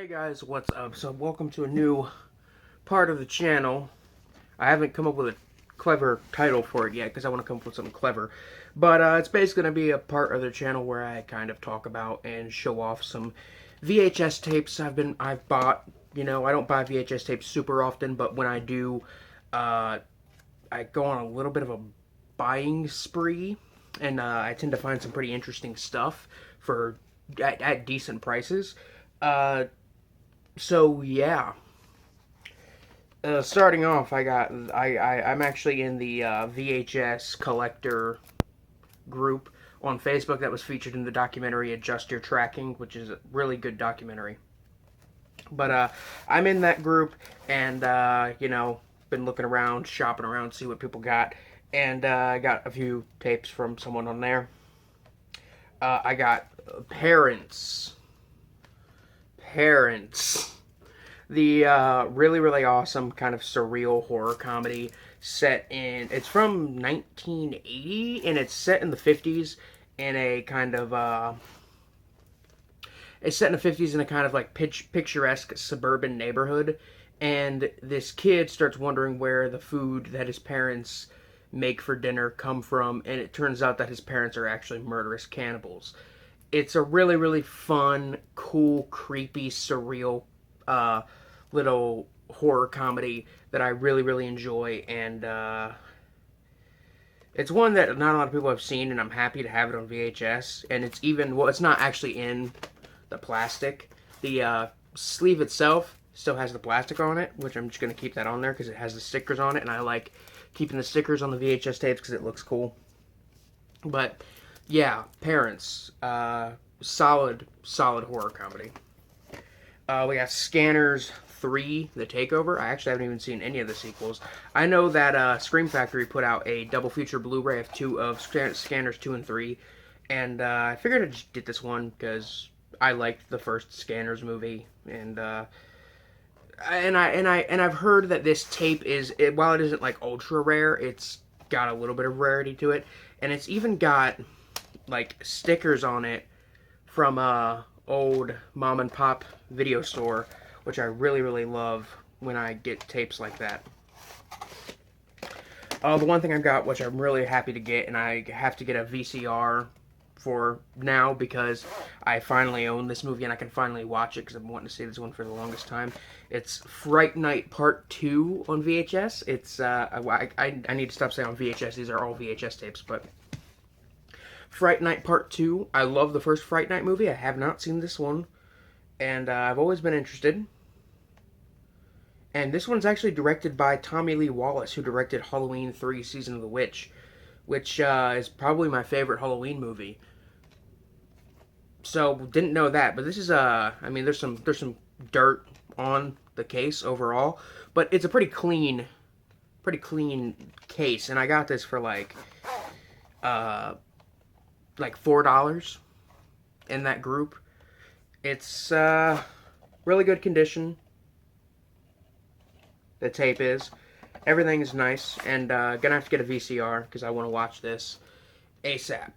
Hey guys, what's up? So welcome to a new part of the channel. I haven't come up with a clever title for it yet because I want to come up with something clever. But it's basically going to be a part of the channel where I kind of talk about and show off some VHS tapes I've bought. You know, I don't buy VHS tapes super often, but when I do, I go on a little bit of a buying spree, and I tend to find some pretty interesting stuff for at decent prices. Uh, so yeah, starting off, I'm actually in the VHS collector group on Facebook that was featured in the documentary Adjust Your Tracking, which is a really good documentary. But I'm in that group, and been looking around, shopping around, see what people got, and I got a few tapes from someone on there. I got Parents. Parents. The really, really awesome kind of surreal horror comedy set in. It's from 1980, and it's set in the 50s in a kind of. It's set in the 50s in a kind of like picturesque suburban neighborhood, and this kid starts wondering where the food that his parents make for dinner come from, and it turns out that his parents are actually murderous cannibals. It's a really, really fun, cool, creepy, surreal little horror comedy that I really, really enjoy, and it's one that not a lot of people have seen, and I'm happy to have it on VHS. And it's even, well, it's not actually in the plastic. The sleeve itself still has the plastic on it, which I'm just going to keep that on there because it has the stickers on it, and I like keeping the stickers on the VHS tapes because it looks cool. But yeah, Parents, solid horror comedy. We got Scanners 3, The Takeover. I actually haven't even seen any of the sequels. I know that Scream Factory put out a double feature Blu-ray of Scanners 2 and 3, and I figured I'd just get this one because I liked the first Scanners movie, and I've heard that this tape while it isn't like ultra rare, it's got a little bit of rarity to it, and it's even got like stickers on it from old mom and pop video store, which I really, really love when I get tapes like that. The one thing I got, which I'm really happy to get, and I have to get a VCR for now because I finally own this movie and I can finally watch it because I've been wanting to see this one for the longest time. It's Fright Night Part 2 on VHS. It's I need to stop saying on VHS. These are all VHS tapes, but Fright Night Part 2. I love the first Fright Night movie. I have not seen this one, and I've always been interested. And this one's actually directed by Tommy Lee Wallace, who directed Halloween 3 Season of the Witch, which is probably my favorite Halloween movie. So, didn't know that, but this is I mean, there's some dirt on the case overall, but it's a pretty clean case, and I got this for like $4 in that group. It's really good condition. The tape is. Everything is nice, and gonna have to get a VCR because I want to watch this ASAP.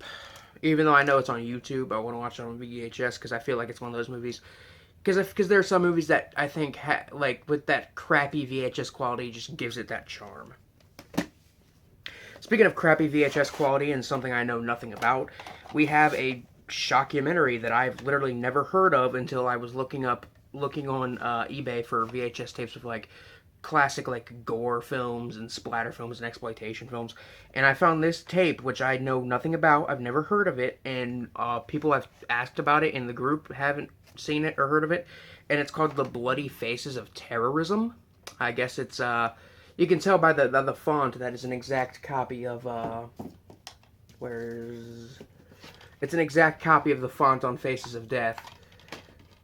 Even though I know it's on YouTube, I want to watch it on VHS because I feel like it's one of those movies. Because there are some movies that I think like with that crappy VHS quality just gives it that charm. Speaking of crappy VHS quality and something I know nothing about, we have a shockumentary that I've literally never heard of until I was looking on eBay for VHS tapes of like classic like gore films and splatter films and exploitation films, and I found this tape which I know nothing about. I've never heard of it, and people have asked about it in the group haven't seen it or heard of it, and it's called The Bloody Faces of Terrorism. I guess it's you can tell by the font that it's an exact copy of it's an exact copy of the font on Faces of Death.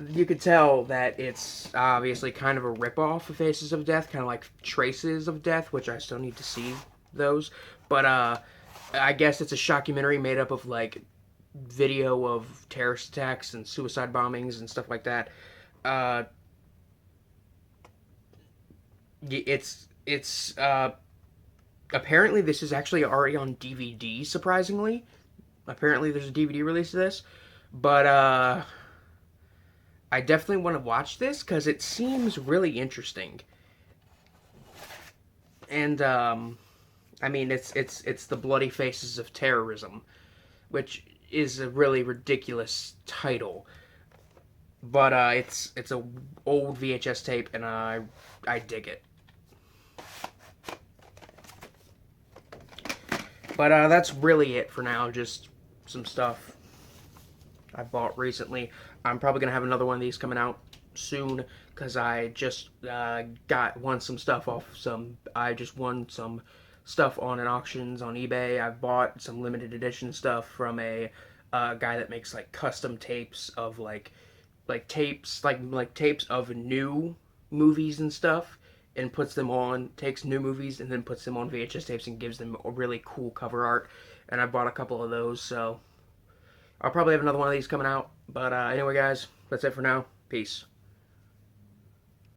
You could tell that it's obviously kind of a ripoff of Faces of Death, kind of like Traces of Death, which I still need to see those. But I guess it's a shockumentary made up of like video of terrorist attacks and suicide bombings and stuff like that. It's apparently this is actually already on DVD. Surprisingly, apparently there's a DVD release of this, but I definitely want to watch this because it seems really interesting. And I mean, it's the bloody faces of terrorism, which is a really ridiculous title. But it's a old VHS tape, and I dig it. But that's really it for now. Just some stuff I bought recently. I'm probably gonna have another one of these coming out soon because I just won some stuff off some. I just won some stuff on an auctions on eBay. I bought some limited edition stuff from a guy that makes like custom tapes of like tapes of new movies and stuff, and puts them on, takes new movies and then puts them on VHS tapes and gives them a really cool cover art. And I bought a couple of those, so I'll probably have another one of these coming out. But anyway, guys, that's it for now. Peace.